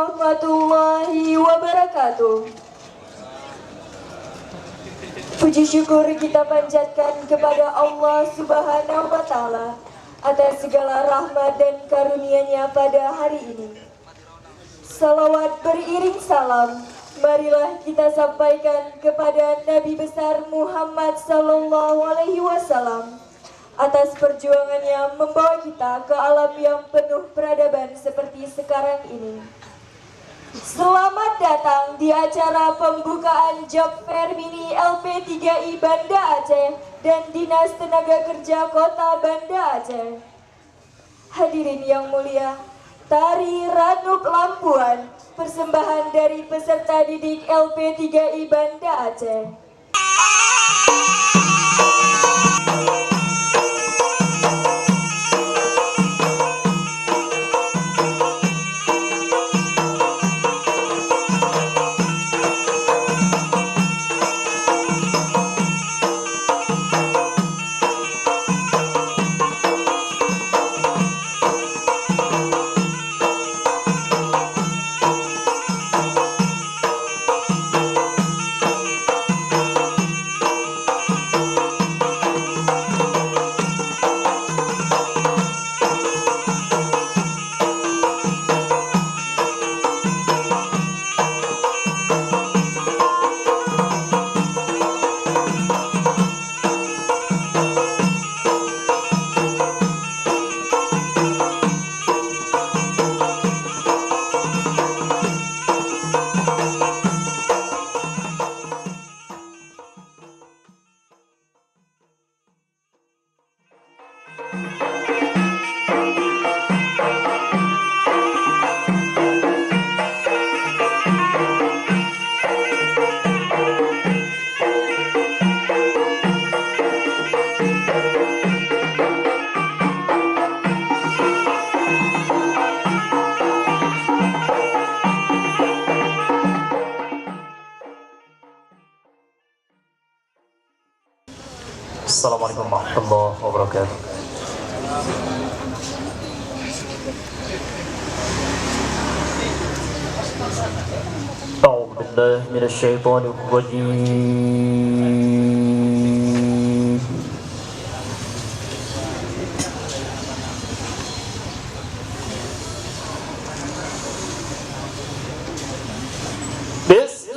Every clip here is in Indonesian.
warahmatullahi wabarakatuh. Puji syukur kita panjatkan kepada Allah Subhanahu wa Ta'ala atas segala rahmat dan karunia-Nya pada hari ini. Salawat beriring salam, marilah kita sampaikan kepada Nabi besar Muhammad sallallahu alaihi wasallam atas perjuangannya membawa kita ke alam yang penuh peradaban seperti sekarang ini. Selamat datang di acara pembukaan Job Fair Mini LP3I Banda Aceh dan Dinas Tenaga Kerja Kota Banda Aceh. Hadirin yang mulia, tari Ranuk Lampuan, persembahan dari peserta didik LP3I Banda Aceh. Assalamualaikum warahmatullahi wabarakatuh. أعوذ بالله من الشيطان الرجيم. بسم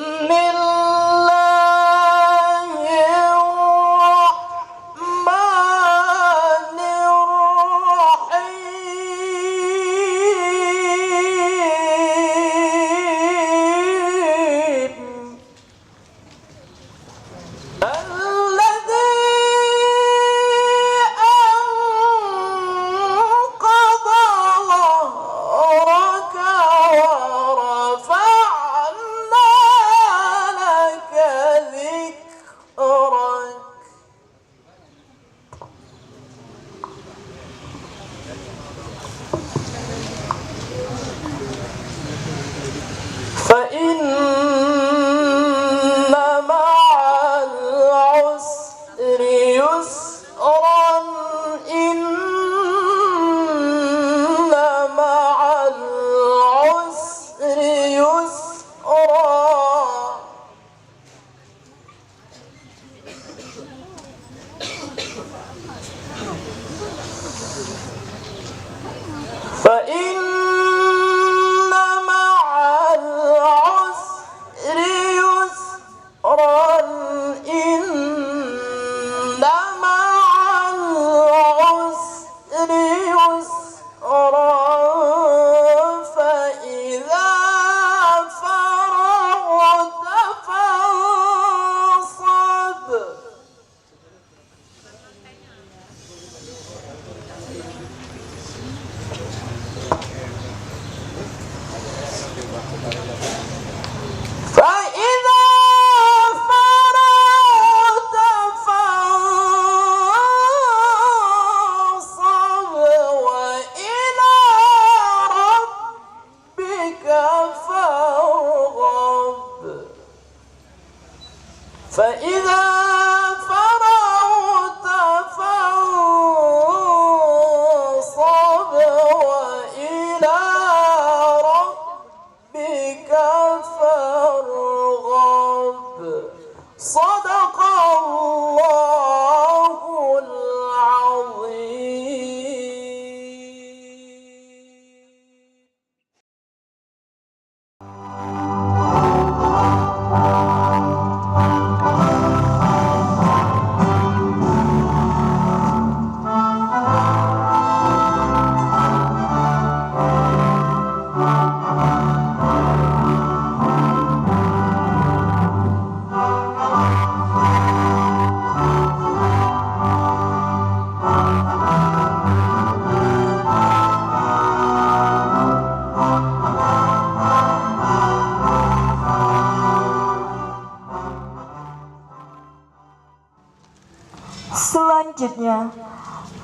Selanjutnya,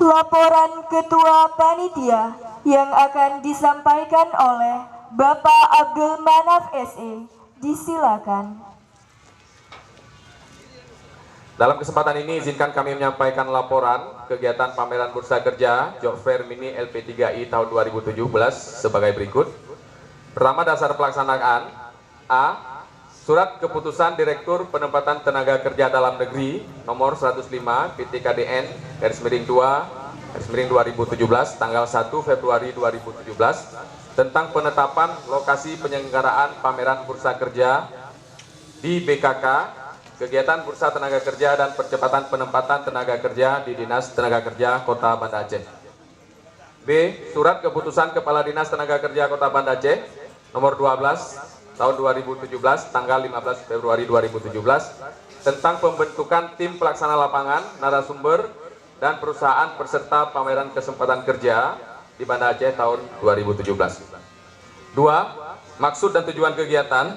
laporan Ketua Panitia yang akan disampaikan oleh Bapak Abdul Manaf SE. Disilakan. Dalam kesempatan ini izinkan kami menyampaikan laporan kegiatan pameran Bursa Kerja Job Fair Mini LP3I tahun 2017 sebagai berikut. Pertama, dasar pelaksanaan. A. Surat Keputusan Direktur Penempatan Tenaga Kerja Dalam Negeri nomor 105 PTKDN /2/2017 tanggal 1 Februari 2017 tentang penetapan lokasi penyelenggaraan pameran Bursa Kerja di BKK, kegiatan Bursa Tenaga Kerja dan percepatan penempatan tenaga kerja di Dinas Tenaga Kerja Kota Banda Aceh. B. Surat Keputusan Kepala Dinas Tenaga Kerja Kota Banda Aceh nomor 12 tahun 2017 tanggal 15 Februari 2017 tentang pembentukan tim pelaksana lapangan, narasumber, dan perusahaan peserta pameran kesempatan kerja di Banda Aceh tahun 2017. 2. Maksud dan tujuan kegiatan.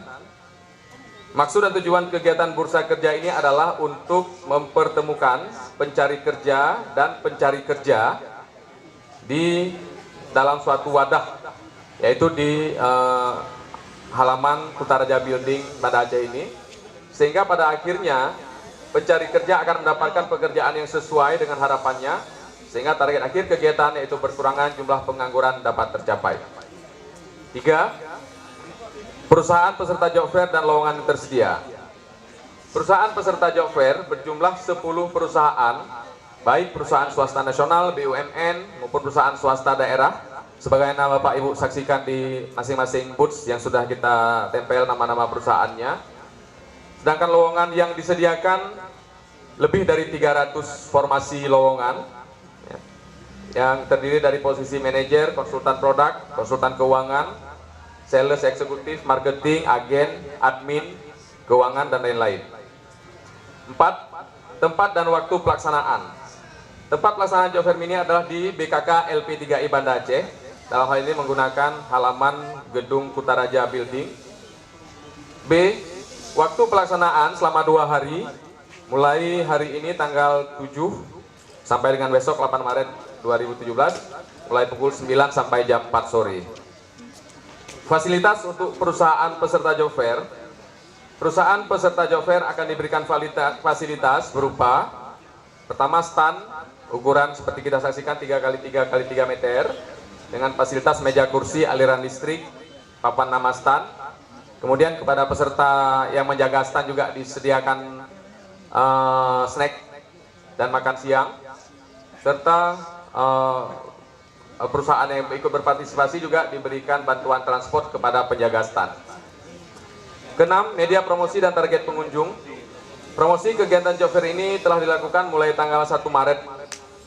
Maksud dan tujuan kegiatan Bursa Kerja ini adalah untuk mempertemukan pencari kerja dan pencari kerja di dalam suatu wadah, yaitu di halaman Kutaraja Building Banda Aceh ini, sehingga pada akhirnya pencari kerja akan mendapatkan pekerjaan yang sesuai dengan harapannya, sehingga target akhir kegiatan yaitu berkurangan jumlah pengangguran dapat tercapai. 3. Perusahaan peserta job fair dan lowongan yang tersedia. Perusahaan peserta job fair berjumlah 10 perusahaan, baik perusahaan swasta nasional, BUMN, maupun perusahaan swasta daerah. Sebagaimana Bapak Ibu saksikan di masing-masing booth yang sudah kita tempel nama-nama perusahaannya. Sedangkan lowongan yang disediakan lebih dari 300 formasi lowongan, yang terdiri dari posisi manajer, konsultan produk, konsultan keuangan, sales eksekutif, marketing, agen, admin, keuangan, dan lain-lain. 4. Tempat dan waktu pelaksanaan. Tempat pelaksanaan job fair ini adalah di BKK LP3I Banda Aceh. Dalam hal ini menggunakan halaman gedung Kutaraja Building. B. Waktu pelaksanaan selama 2 hari, mulai hari ini tanggal 7 sampai dengan besok 8 Maret 2017, mulai pukul 9 sampai jam 4 sore. Fasilitas untuk perusahaan peserta job fair. Perusahaan peserta job fair akan diberikan fasilitas berupa pertama, stand ukuran seperti kita saksikan 3x3x3 meter dengan fasilitas meja kursi, aliran listrik, papan nama stand. Kemudian kepada peserta yang menjaga stand juga disediakan snack dan makan siang, serta perusahaan yang ikut berpartisipasi juga diberikan bantuan transport kepada penjaga stand. Keenam, media promosi dan target pengunjung. Promosi kegiatan job fair ini telah dilakukan mulai tanggal 1 Maret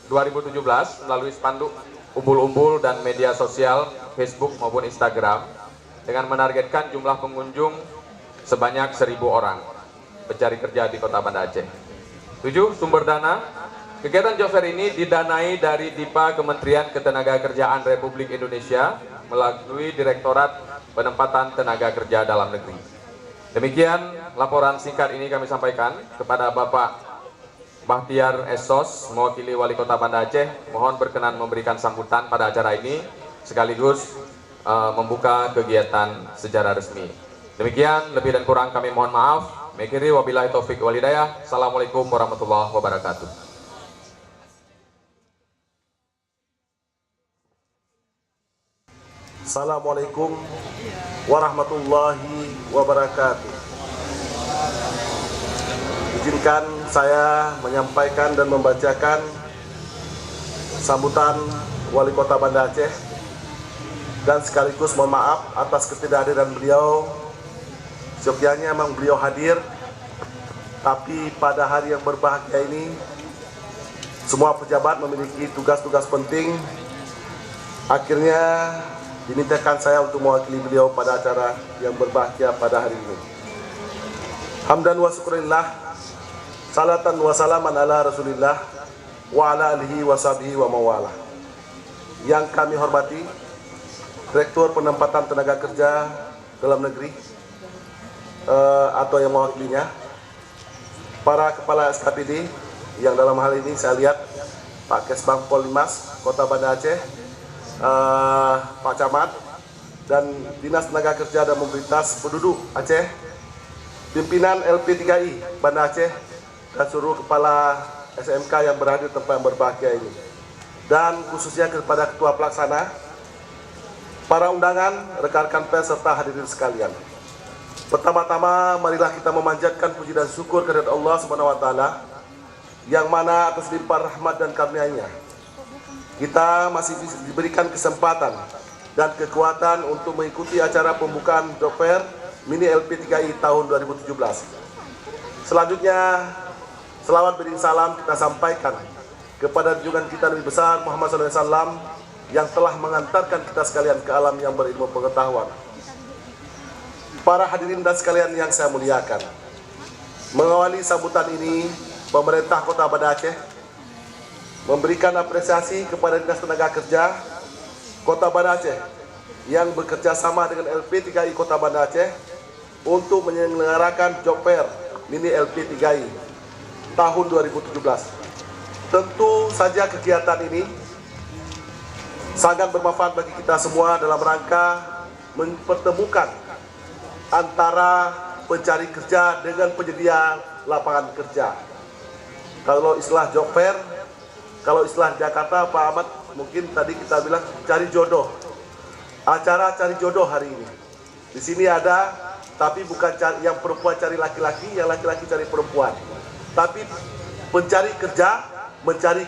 2017 melalui spanduk, umbul-umbul, dan media sosial Facebook maupun Instagram dengan menargetkan jumlah pengunjung sebanyak 1.000 orang pencari kerja di Kota Banda Aceh. 7. Sumber dana. Kegiatan job fair ini didanai dari DIPA Kementerian Ketenagakerjaan Republik Indonesia melalui Direktorat Penempatan Tenaga Kerja Dalam Negeri. Demikian laporan singkat ini kami sampaikan kepada Bapak Bahtiar Esos, mewakili Wali Kota Banda Aceh. Mohon berkenan memberikan sambutan pada acara ini sekaligus membuka kegiatan secara resmi. Demikian, lebih dan kurang kami mohon maaf. Mekiri wabillahi taufik walhidayah. Assalamualaikum warahmatullahi wabarakatuh. Assalamualaikum warahmatullahi wabarakatuh. Izinkan saya menyampaikan dan membacakan sambutan Wali Kota Banda Aceh dan sekaligus mohon maaf atas ketidakhadiran beliau. Seyogyanya memang beliau hadir, tapi pada hari yang berbahagia ini semua pejabat memiliki tugas-tugas penting. Akhirnya dimintakan saya untuk mewakili beliau pada acara yang berbahagia pada hari ini. Hamdan wa syukrillah, salatan wa salaman ala rasulillah wa ala alihi wa sahbihi wa mawala. Yang kami hormati Direktur Penempatan Tenaga Kerja Dalam Negeri atau yang mewakilinya, para kepala SKPD yang dalam hal ini saya lihat Pak Kesbang Polmas Kota Banda Aceh, Pak Camat, dan Dinas Tenaga Kerja dan Mobilitas Penduduk Aceh, pimpinan LP3I Banda Aceh, dan seluruh kepala SMK yang berada di tempat yang berbahagia ini. Dan khususnya kepada Ketua Pelaksana, para undangan, rekan-rekan pers, serta hadirin sekalian. Pertama-tama, marilah kita memanjatkan puji dan syukur kepada Allah SWT, yang mana atas limpah rahmat dan karunia-Nya kita masih diberikan kesempatan dan kekuatan untuk mengikuti acara pembukaan Job Fair Mini LP3I tahun 2017. Selanjutnya, selawat beriring salam kita sampaikan kepada junjungan kita lebih besar Muhammad SAW yang telah mengantarkan kita sekalian ke alam yang berilmu pengetahuan. Para hadirin dan sekalian yang saya muliakan, mengawali sambutan ini, pemerintah Kota Banda Aceh memberikan apresiasi kepada Dinas Tenaga Kerja Kota Banda Aceh yang bekerja sama dengan LP3I Kota Banda Aceh untuk menyelenggarakan Job Fair Mini LP3I tahun 2017. Tentu saja kegiatan ini sangat bermanfaat bagi kita semua dalam rangka mempertemukan antara pencari kerja dengan penyedia lapangan kerja. Kalau istilah Job Fair, kalau istilah Jakarta, Pak Ahmad, mungkin tadi kita bilang cari jodoh. Acara cari jodoh hari ini. Di sini ada, tapi bukan cari, yang perempuan cari laki-laki, yang laki-laki cari perempuan. Tapi mencari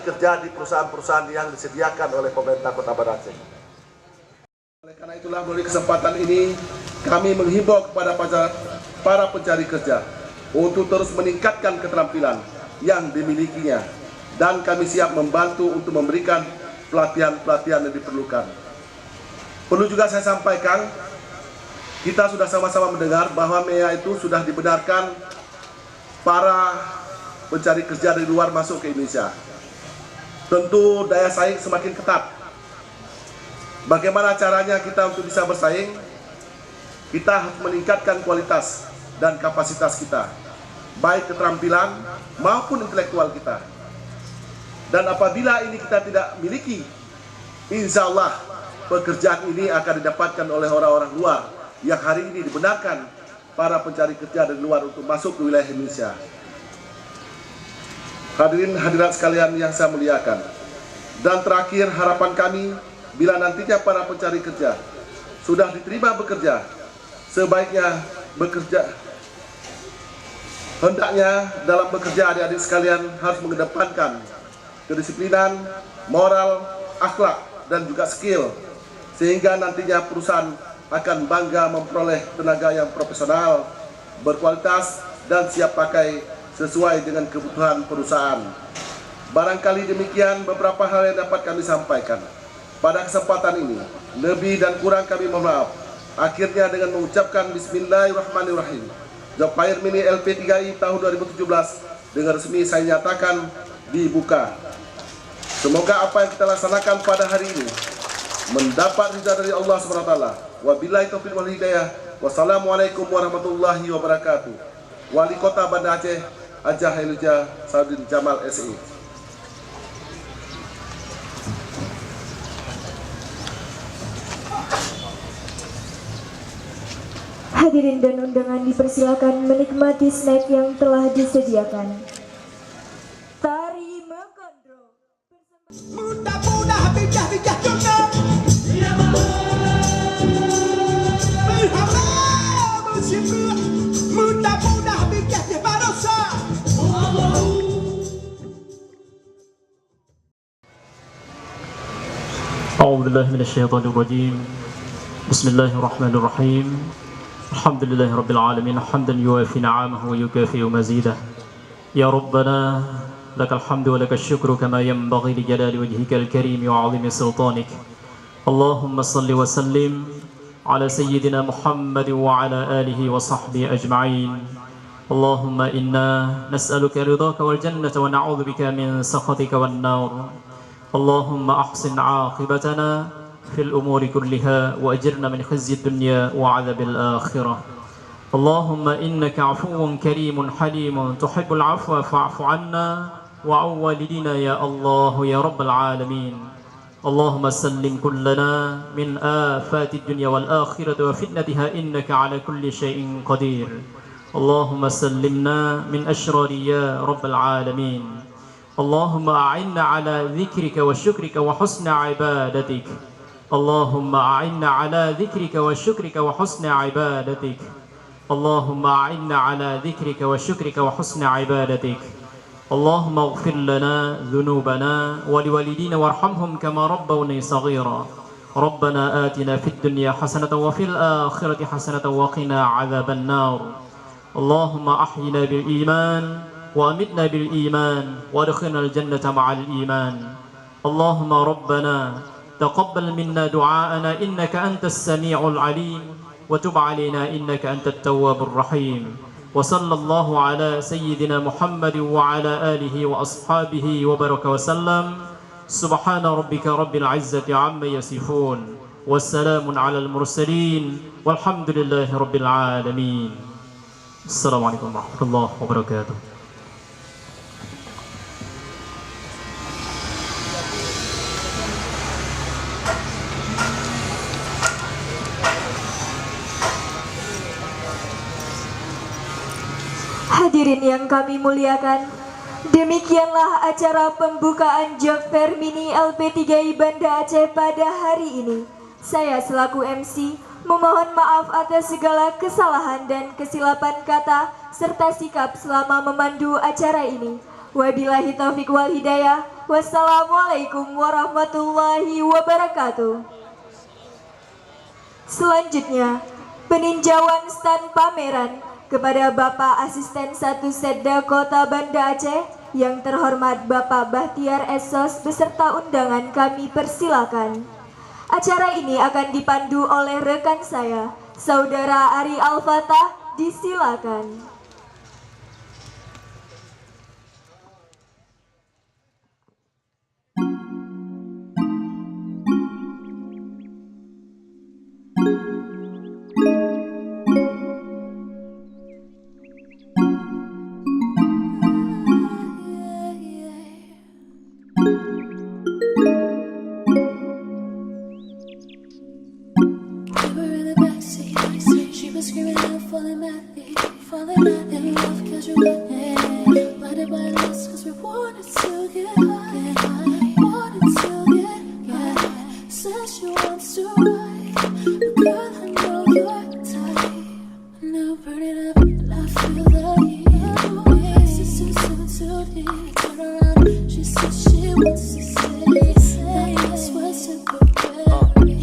kerja di perusahaan-perusahaan yang disediakan oleh pemerintah Kota Banda Aceh. Oleh karena itulah, melalui kesempatan ini, kami menghimbau kepada para pencari kerja untuk terus meningkatkan keterampilan yang dimilikinya, dan kami siap membantu untuk memberikan pelatihan-pelatihan yang diperlukan. Perlu juga saya sampaikan, kita sudah sama-sama mendengar bahwa MEA itu sudah dibenarkan para pencari kerja dari luar masuk ke Indonesia. Tentu daya saing semakin ketat. Bagaimana caranya kita untuk bisa bersaing? Kita harus meningkatkan kualitas dan kapasitas kita, baik keterampilan maupun intelektual kita. Dan apabila ini kita tidak miliki, insya Allah pekerjaan ini akan didapatkan oleh orang-orang luar yang hari ini dibenarkan para pencari kerja dari luar untuk masuk ke wilayah Indonesia. Hadirin hadirat sekalian yang saya muliakan. Dan terakhir, harapan kami bila nantinya para pencari kerja sudah diterima bekerja, sebaiknya bekerja. Hendaknya dalam bekerja adik-adik sekalian harus mengedepankan kedisiplinan, moral, akhlak, dan juga skill, sehingga nantinya perusahaan akan bangga memperoleh tenaga yang profesional, berkualitas, dan siap pakai sesuai dengan kebutuhan perusahaan. Barangkali demikian beberapa hal yang dapat kami sampaikan pada kesempatan ini. Lebih dan kurang kami mohon maaf. Akhirnya dengan mengucapkan Bismillahirrahmanirrahim, Job Fair Mini LP3I tahun 2017 dengan resmi saya nyatakan dibuka. Semoga apa yang kita laksanakan pada hari ini mendapat ridha dari Allah SWT. Wabillahi taufiq wal hidayah. Wassalamualaikum warahmatullahi wabarakatuh. Wali Kota Banda Aceh, Hajah Hailuja Saudin Jamal SI. Hadirin dan undangan dipersilakan menikmati snack yang telah disediakan. Tari Megondro. Mudah-mudahan bijak-bijak juga. Berharap bersifat. Mudah-mudahan bijak-bijak manusia. أعوذ بالله من الشيطان الرجيم. بسم الله الرحمن الرحيم. الحمد لله رب العالمين حمدا يوافي نعمه ويكافئ مزيده. يا ربنا لك الحمد ولك الشكر كما ينبغي لجلال وجهك الكريم وعظيم سلطانك. اللهم صل وسلم على سيدنا محمد وعلى آله وصحبه أجمعين. اللهم إنا نسألك رضاك والجنة ونعوذ بك من سخطك والنار. اللهم أحسن عاقبتنا في الأمور كلها وأجرنا من خزي الدنيا وعذاب الآخرة. اللهم إنك عفو كريم حليم تحب العفو فاعف عنا. وعن والدينا يا الله يا رب العالمين. اللهم سلم كلنا من آفات الدنيا والآخرة وفتنتها إنك على كل شيء قدير. اللهم سلمنا من أشرار يا رب العالمين. اللهم أعنا على ذكرك وشكرك وحسن عبادتك. اللهم أعنا على ذكرك وشكرك وحسن عبادتك. اللهم أعنا على ذكرك وشكرك وحسن عبادتك. اللهم اغفر لنا ذنوبنا ولوالدينا وارحمهم كما ربوني صغيرا. ربنا آتنا في الدنيا حسنة وفي الآخرة حسنة وقنا عذاب النار. اللهم أحينا بالإيمان وأمتنا بالإيمان وادخلنا الجنة مع الإيمان. اللهم ربنا تقبل منا دعاءنا إنك أنت السميع العليم وتب علينا إنك أنت التواب الرحيم. وصلى الله على سيدنا محمد وعلى آله وأصحابه وبارك وسلم. سبحان ربك رب العزة عما يصفون والسلام على المرسلين والحمد لله رب العالمين. السلام عليكم ورحمة الله وبركاته. Hadirin yang kami muliakan, demikianlah acara pembukaan Job Fair Mini LP3I Banda Aceh pada hari ini. Saya selaku MC memohon maaf atas segala kesalahan dan kesilapan kata serta sikap selama memandu acara ini. Wabillahi taufiq wal hidayah. Wassalamualaikum warahmatullahi wabarakatuh. Selanjutnya, peninjauan stand pameran kepada Bapak Asisten 1 Setda Kota Banda Aceh yang terhormat Bapak Bahtiar Esos beserta undangan kami persilakan. Acara ini akan dipandu oleh rekan saya, Saudara Ari Al-Fatah, disilakan.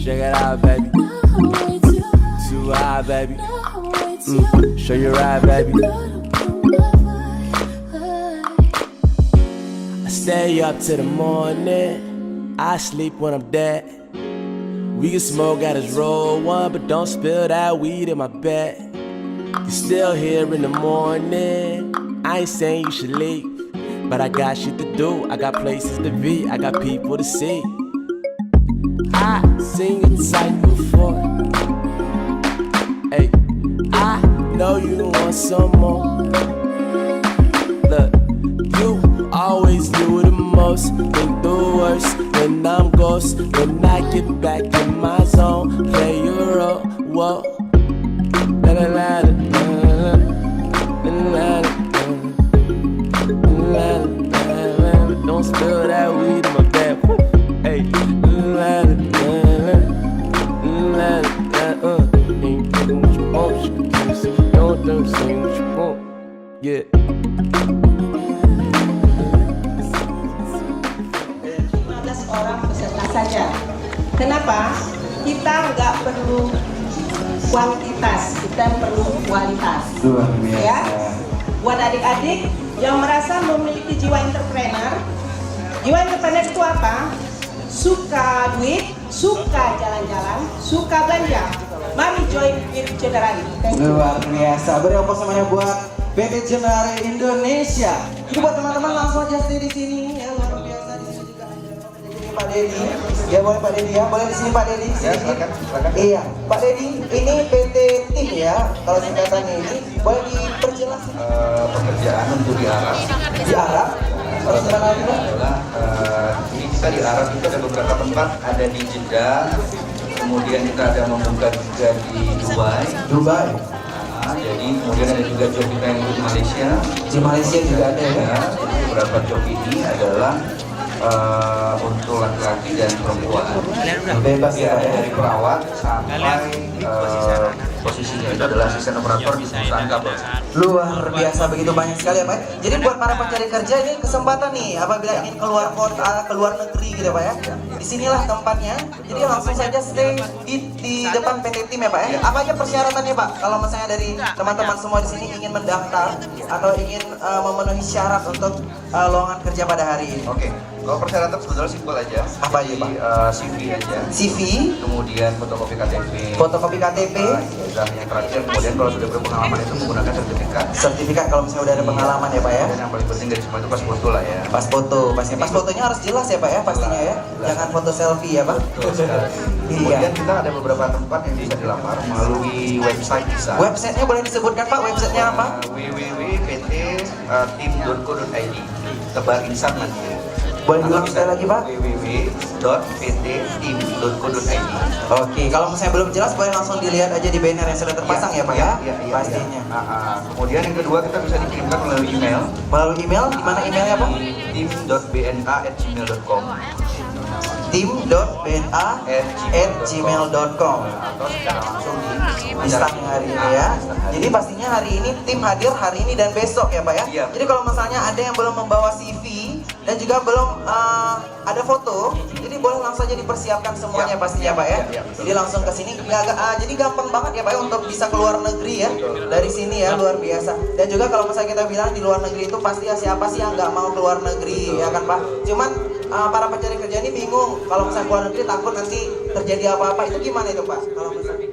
Check it out, baby. Too high, baby. Show your ride, baby. I stay up till the morning. I sleep when I'm dead. We can smoke out this roll one, but don't spill that weed in my bed. You're still here in the morning. I ain't saying you should leave, but I got shit to do. I got places to be. I got people to see. I seen your type before. Hey, I know you want some more. Look, you always do the most, think the worst. When I'm ghost, when I get back in my zone, play your role. Whoa, la la la la la la la la. Don't spill that weed in my bed. Hey, la la. Yeah. 15 orang peserta saja. Kenapa? Kita nggak perlu kuantitas, kita perlu kualitas. Ya. Buat adik-adik yang merasa memiliki jiwa entrepreneur itu apa? Suka duit, suka jalan-jalan, suka belanja. Mari join with Generali. Luar biasa. Beri apa semuanya buat PT Generali Indonesia. Itu buat teman-teman langsung aja stay di sini. Ya luar biasa. Di sini juga ada Pak Dedi. Ya boleh Pak Dedi ya. Boleh di sini Pak Dedi. Ya, silakan. Iya, Pak Dedi. Ini PT Tim ya. Kalau singkatannya ini boleh diperjelas. Pekerjaan untuk di Arab. Di Arab. Terus di mana lagi Pak? Adalah ini kita di Arab itu ada beberapa tempat, ada di Jeddah, kemudian kita ada membuka juga di Dubai. Jadi kemudian ada juga job kita yang di Malaysia. Di Malaysia juga ada ya. Jadi beberapa job ini adalah untuk laki-laki dan perempuan. Bebas ya, dari perawat sampai posisinya itu adalah asisten operator di perusahaan kabel. Luar biasa, begitu banyak sekali ya Pak. Jadi buat para pencari kerja ini kesempatan nih apabila ingin keluar kota, keluar negeri gitu Pak ya. Disinilah tempatnya. Jadi langsung saja stay di depan PT Tim ya Pak ya. Apa aja persyaratannya Pak? Kalau misalnya dari teman-teman semua di sini ingin mendaftar atau ingin memenuhi syarat untuk lowongan kerja pada hari ini. Oke. Kalau persyaratan sebetulnya simpel aja. Apa aja Pak? CV aja. CV, kemudian fotokopi KTP. Fotokopi KTP. Dan yang terakhir, kemudian kalau sudah berpengalaman itu menggunakan sertifikat. Sertifikat kalau misalnya udah ada pengalaman ya Pak ya. Dan yang paling penting dari semua itu pas foto lah ya. Pas foto, pastinya. Pas fotonya harus jelas ya Pak ya, pastinya ya. Jangan foto selfie ya Pak. Betul sekali. Kemudian kita ada beberapa tempat yang bisa dilamar melalui website bisa. Websitenya boleh disebutkan Pak, websitenya apa? www.pt.tim.co.id. Tebar insan nanti. Boleh diulang sekali lagi Pak? www.pt.tim.co.id. Oke, kalau misalnya belum jelas boleh langsung dilihat aja di banner yang sudah terpasang ya Pak ya? Pastinya. Kemudian yang kedua kita bisa dikirimkan melalui email. Melalui email, di mana emailnya Pak? tim.bna@gmail.com. tim.bna@gmail.com. Atau secara langsung di Instagram hari ini ya. Jadi pastinya hari ini tim hadir hari ini dan besok ya Pak ya. Iya. Jadi kalau misalnya ada yang belum membawa CV dan juga belum ada foto, jadi boleh langsung aja dipersiapkan semuanya pastinya Pak ya. Jadi langsung ke sini. Jadi gampang banget ya Pak ya untuk bisa keluar negeri ya. Dari sini ya, luar biasa. Dan juga kalau misalnya kita bilang di luar negeri itu pasti ya siapa sih yang nggak mau keluar negeri ya kan Pak. Cuman para pencari kerja ini bingung kalau misalnya keluar negeri takut nanti terjadi apa-apa, itu gimana itu Pak? Kalau misalnya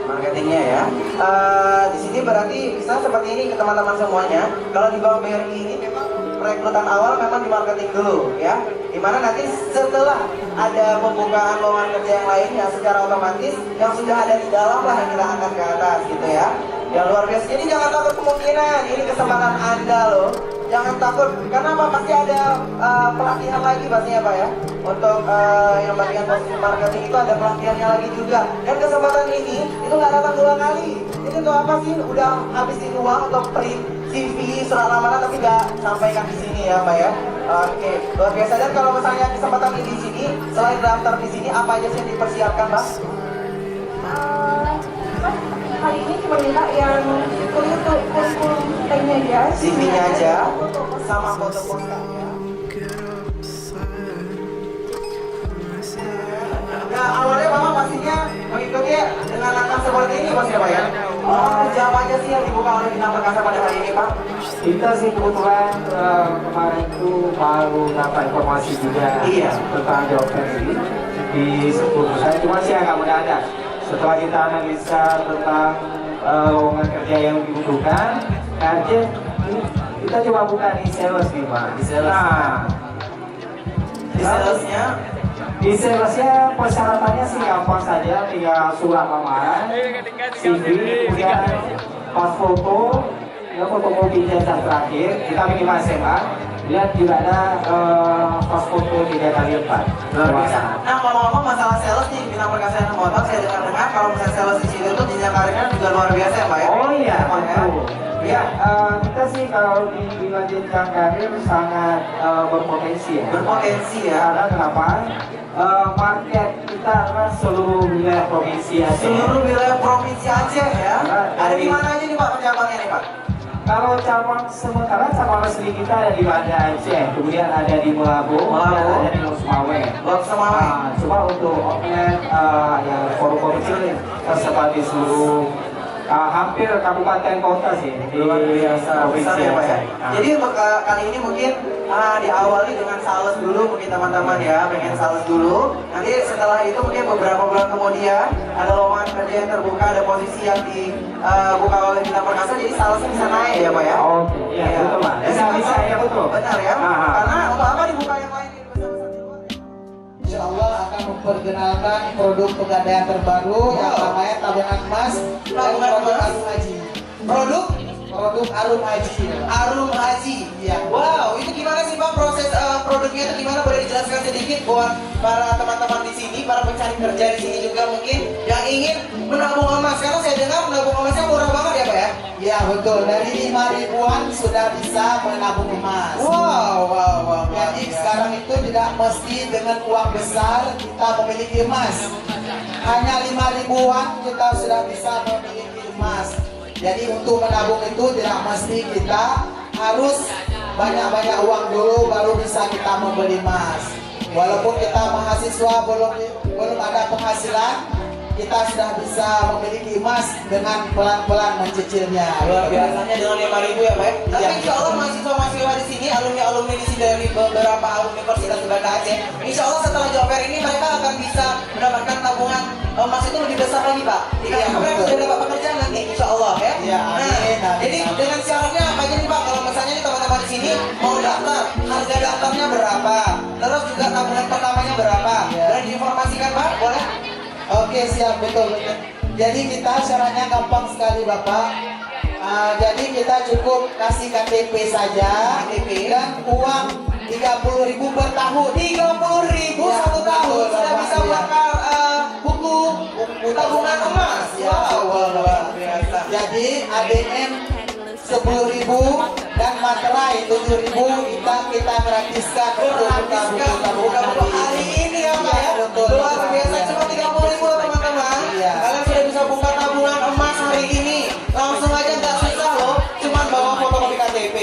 marketingnya ya. Di sini berarti misalnya seperti ini ke teman-teman semuanya. Kalau di bawah BRI ini memang perekrutan awal memang di marketing dulu ya. Dimana nanti setelah ada pembukaan lowongan kerja yang lainnya secara otomatis yang sudah ada di dalam lah yang kita angkat ke atas gitu ya. Yang luar biasa. Jadi jangan takut kemungkinan, ini kesempatan Anda loh. Jangan takut, karena apa? Pasti ada pelatihan lagi pastinya Pak ya. Untuk yang bagian posisi marketing itu ada pelatihannya lagi juga. Dan kesempatan ini itu nggak datang 2 kali. Ini untuk apa sih? Udah habisin uang untuk print CV, surat lamaran tapi nggak sampaikan di sini ya Pak ya. Oke, luar biasa. Dan kalau misalnya kesempatan ini di sini, selain daftar di sini, apa aja sih yang dipersiapkan Pak? Hari ini cuma minta yang kurikulum lainnya aja, CV-nya aja, sama foto postkarnya. Nah, awalnya Bapak pastinya mengikuti dengan langkah seperti ini Mas ya Pak ya. Kerja apa aja sih yang dibuka oleh Bintang Perkasa pada hari ini Pak? Kita sih kebetulan kemarin itu baru dapat informasi juga tentang job fair ini di sepuluh saya, cuma sih agak mendadak. Setelah kita analisa tentang lowongan kerja yang dibutuhkan, aja kita coba buka di sales nih Pak. Di sales. Nah, di salesnya persyaratannya sih gampang saja, tinggal surat lamaran, CV, kemudian pas foto, ya fotokopi ijazah terakhir, kita minimal SMA. Lihat juga ada pas foto 3x4. Luar biasa. Nah, ngomong-ngomong masalah sales nih, Bintang Perkasa yang motor, saya dengar kalau misalnya sales di sini tuh jenjang karirnya juga luar biasa ya Pak ya? Oh iya, betul. Ya, kita sih kalau di jenjang karir sangat berpotensi ya. Berpotensi ya. Karena kenapa? Market kita adalah seluruh wilayah provinsi Aceh. Seluruh wilayah provinsi Aceh ya. Ada di mana aja nih Pak cabangnya nih Pak? Kalau cabang sementara cabang resmi kita ada di Banda Aceh, kemudian ada di Melabu, dan ada di Lok Sumawe. Cuma untuk outlet yang forum kecil tersebar di seluruh hampir kabupaten kota sih di provinsi ya Pak ya. Jadi untuk kali ini mungkin diawali dengan sales dulu mungkin teman-teman ya, pengen sales dulu. Nanti setelah itu mungkin beberapa bulan kemudian ada lowongan kerja yang terbuka, ada posisi yang dibuka oleh Bintang Perkasa, jadi salesnya bisa naik ya Pak ya. Oke, iya betul Pak. Bisa ya betul. Benar ya. Karena untuk apa dibuka yang lain? Insya Allah akan memperkenalkan produk pegadaian terbaru yang namanya tabungan emas dan produk asuh haji. Produk untuk Arum Haji. Arum Haji. Ya. Wow, itu gimana sih Pak proses produknya itu gimana? Boleh dijelaskan sedikit buat para teman-teman di sini, para pencari kerja di sini juga mungkin yang ingin menabung emas. Karena saya dengar menabung emasnya murah banget ya Pak ya? Ya betul, dari 5 ribuan sudah bisa menabung emas. Wow. Jadi sekarang itu tidak mesti dengan uang besar kita memiliki emas. Hanya 5 ribuan kita sudah bisa memiliki emas. Jadi untuk menabung itu tidak mesti kita harus banyak-banyak uang dulu baru bisa kita membeli emas. Walaupun kita mahasiswa belum ada penghasilan, kita sudah bisa memiliki emas dengan pelan-pelan mencicilnya. Luar biasanya dengan 5.000 ya Pak ya? Tapi insya Allah mahasiswa-mahasiswa di sini, alumni-alumni di sini dari beberapa Universitas Banda Aceh, insya Allah setelah job fair ini mereka akan bisa mendapatkan tabungan emas itu lebih besar lagi Pak. Jika mereka sudah dapat pekerjaan nanti insya Allah ya. Nah, jadi dengan syaratnya apa aja nih Pak? Kalau misalnya nih teman-teman di sini mau daftar, harga daftarnya berapa? Terus juga tabungan pertamanya berapa? Dan diinformasikan Pak, boleh? Oke siap, betul. Jadi kita syaratnya gampang sekali Bapak. Jadi kita cukup kasih KTP saja, dan uang 30.000 per tahun. 30.000 Ya, satu tahun betul, sudah Bapak, bisa ya. buat buku tabungan emas. Ya, Wow, luar biasa. Jadi ADM 10.000 dan materai 7.000 kita gratiskan untuk buka buku Hari ini ya Pak ya, luar biasa cuma 30.000 teman-teman. Iya. Kalian sudah bisa buka tabungan emas hari ini. Langsung aja nggak susah loh, cuman bawa fotokopi KTP,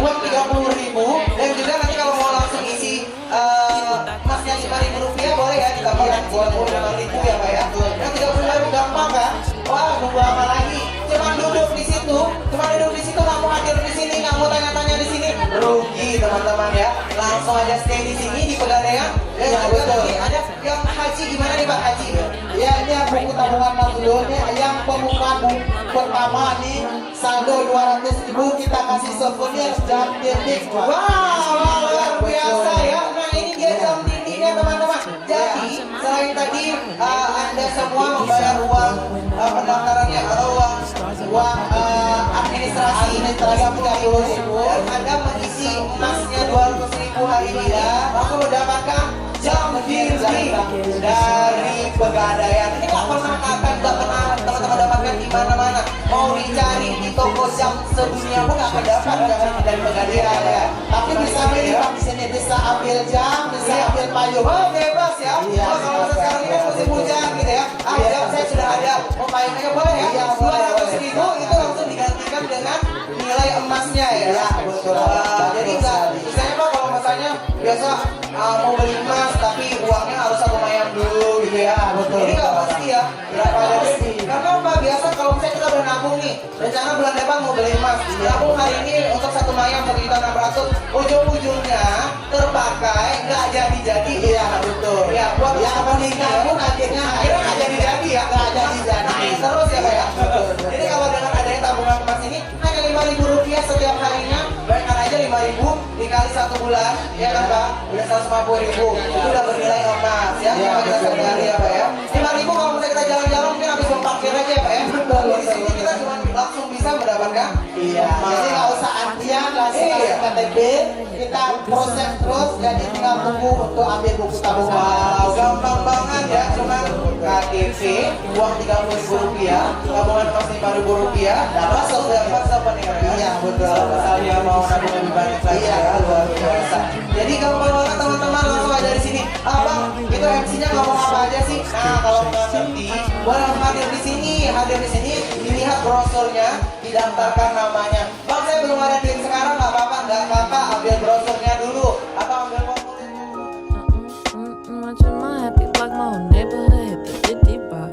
uang 30.000 dan juga nanti kalau mau langsung isi emasnya 5.000 rupiah boleh ya ditambahkan 25.000 ya Pak ya. Nah 30.000 gampang kan? Wah nunggu apa lagi? Cuman duduk di situ nggak mau hadir di sini, nggak mau tanya-tanya di sini, rugi teman-teman ya. Langsung aja stay di sini di Pegadaian. Dan juga nanti ada yang haji gimana nih Pak Haji? Ya ini buku tabungan emas dulu nih, yang pembukaan pertama nih saldo 200.000 kita kasih souvenir jam dinding. Wow, luar biasa ya. Nah ini dia jam dindingnya teman-teman. Jadi selain tadi Anda semua membayar uang pendaftarannya atau uang administrasi 30.000 dan Anda mengisi emasnya 200.000 hari ini ya, langsung mendapatkan jam dinding dari Pegadaian. Ini nggak pernah teman-teman dapatkan di mana-mana. Mau dicari di toko jam sedunia pun nggak akan dapat dari Pegadaian ya. Tapi bisa milih Pak, di sini bisa ambil jam, bisa ambil payung. Oh bebas ya. Oh, kalau sekarang ini musim hujan gitu ya. Jam saya sudah ada. Oh payungnya boleh ya. Iya, 200.000 itu langsung digantikan dengan nilai emasnya ya. Iya, betul. Jadi nggak, misalnya Pak kalau misalnya biasa mau beli emas tapi uangnya harus aku mayang dulu gitu ya. Betul. Ini nggak pasti ya. Berapa pasti. Karena Pak biasa kalau misalnya kita udah nabung nih, rencana bulan depan mau beli emas. Nabung hari ini untuk satu mayang 1.600.000, ujung-ujungnya terpakai nggak jadi-jadi. Iya, betul. Ya, buat yang meninggal pun akhirnya nggak jadi-jadi ya. nggak jadi. Terus ya Pak ya. Jadi kalau dengan adanya tabungan emas ini hanya 5.000 rupiah setiap harinya, bayangkan aja 5.000 dikali 1 bulan, ya kan Pak? Udah 150.000, itu udah bernilai emas ya. Iya, Kalau kita betul. sehari-hari ya Pak ya. 5.000 kalau misalnya kita jalan-jalan mungkin habis parkir aja ya Pak ya. Di sini kita cuma langsung bisa mendapatkan. Iya, jadi nggak usah antrian, langsung kasih KTP, kita proses terus, jadi tinggal tunggu untuk ambil buku tabungan. Wow, gampang banget ya, cuma KTP, uang 30.000 rupiah, tabungan emas 5.000 rupiah, langsung dapat souvenir ya. Iya, betul. Misalnya mau nabung lebih banyak lagi Iya, ya, luar biasa. Jadi gampang banget teman-teman, langsung aja di sini. Abang, itu MC-nya ngomong apa aja sih? Nah, kalau nggak ngerti, boleh hadir di sini, dilihat brosurnya, didaftarkan namanya. Bang, saya belum ada duit sekarang, nggak apa-apa, ambil brosurnya dulu, atau ambil formulir. Watching my happy block, my whole neighborhood hit the 50 bar.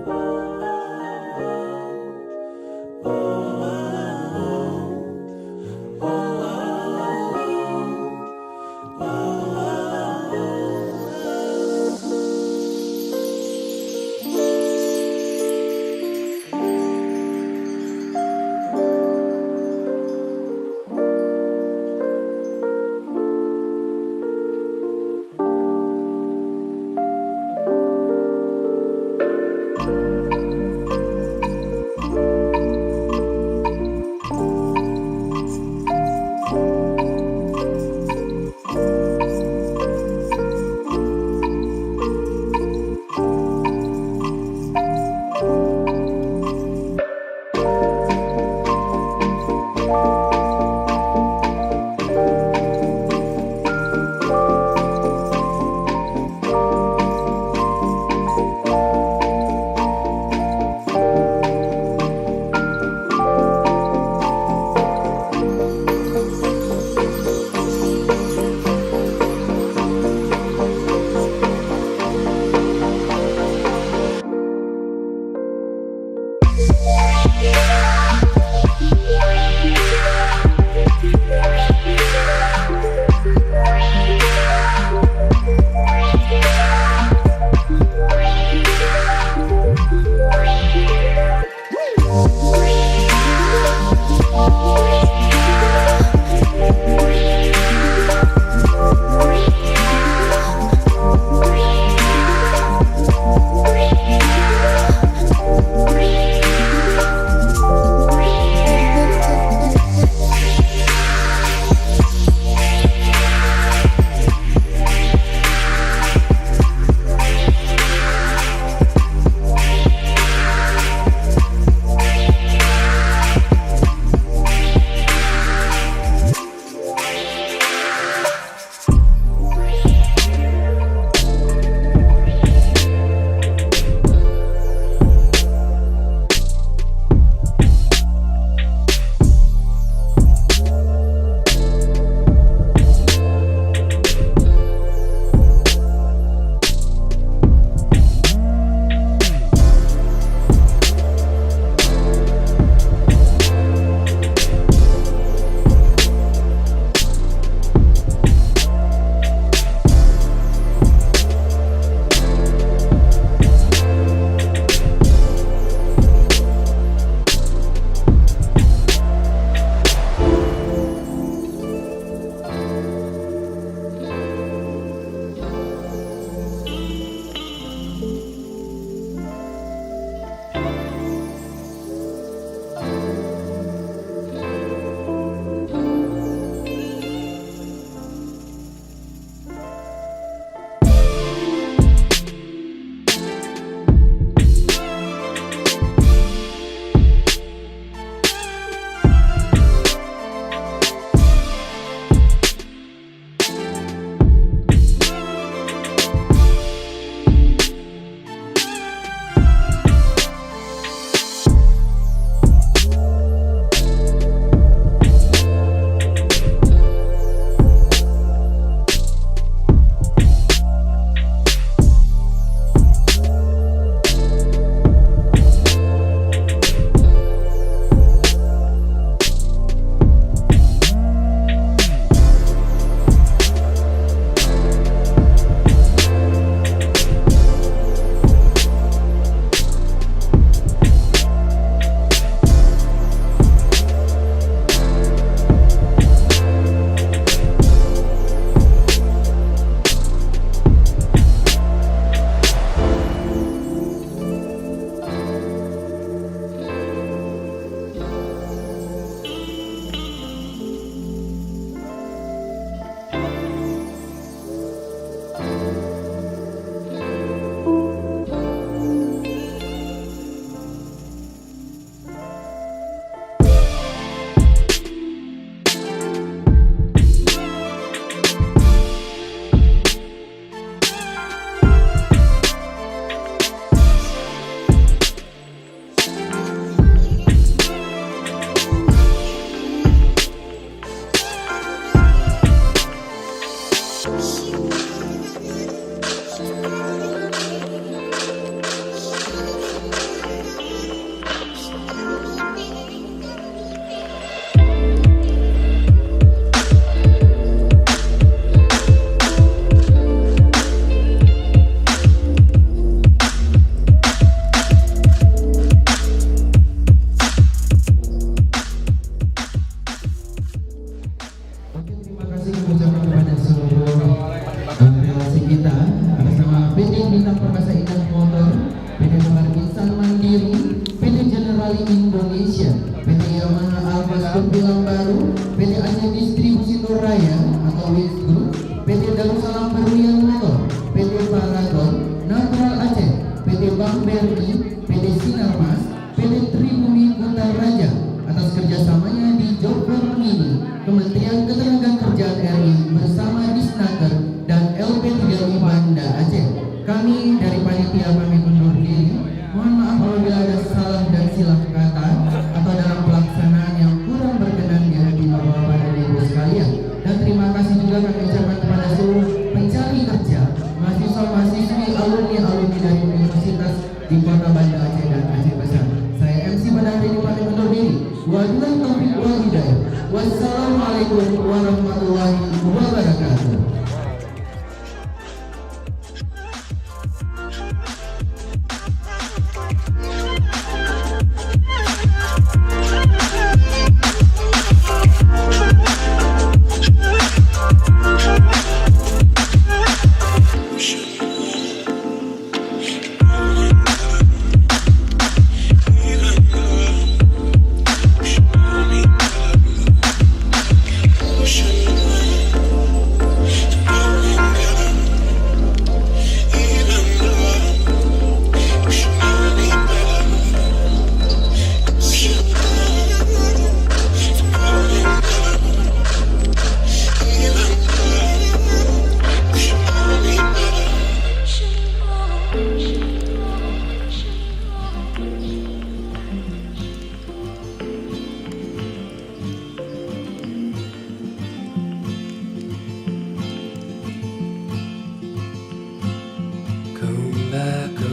Film Baru, PT Aceh Distribusi Nur Raya atau WIS Group, PT Darussalam Berlian Motor, PT Paragon, Natural Aceh, PT Bank BRI, PT Sinarmas, PT Tribumi Kutai Raja atas kerjasamanya di Job Fair ini, Kementerian Ketenagakerjaan RI bersama Disnaker dan LP3I Banda Aceh. Kami dari panitia pamit undur diri. Mohon maaf apabila ada salah dan silap kata atau dalam pelaksanaan yang kurang berkenan di hati Bapak-bapak dan Ibu sekalian. Dan terima kasih juga kami ucapkan kepada seluruh pencari kerja, mahasiswa-mahasiswi, alumni-alumni dari Universitas di Kota Banda Aceh dan Aceh Besar. Saya MC Badari di pamit undur diri. Wabillahi taufiq wal hidayah. Wassalamualaikum warahmatullahi wabarakatuh.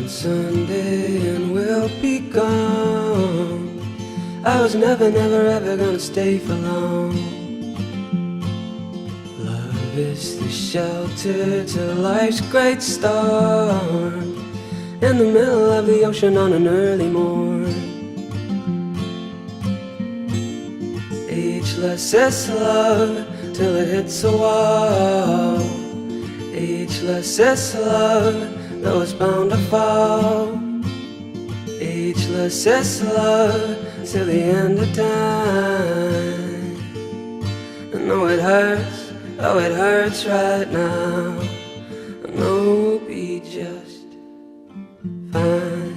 Sunday and we'll be gone. I was never ever gonna stay for long. Love is the shelter to life's great storm. In the middle of the ocean on an early morn. Ageless is love till it hits a wall. Ageless is love, though it's bound to fall. Ageless is love till the end of time. I know it hurts, oh it hurts right now. I know we'll be just fine.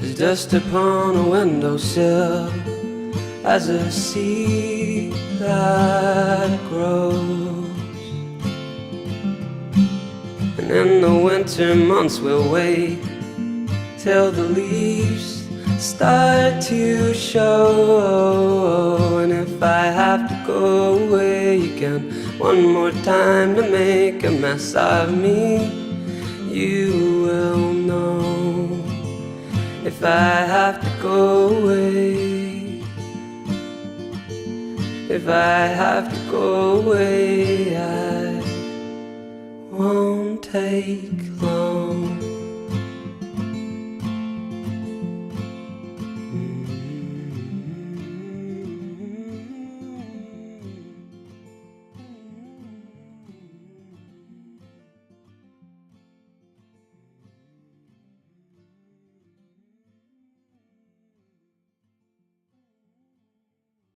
There's dust upon a windowsill as a seed that grows. And in the winter months we'll wait till the leaves start to show. And if I have to go away again one more time to make a mess of me, you will know. If I have to go away, if I have to go away, I won't take long.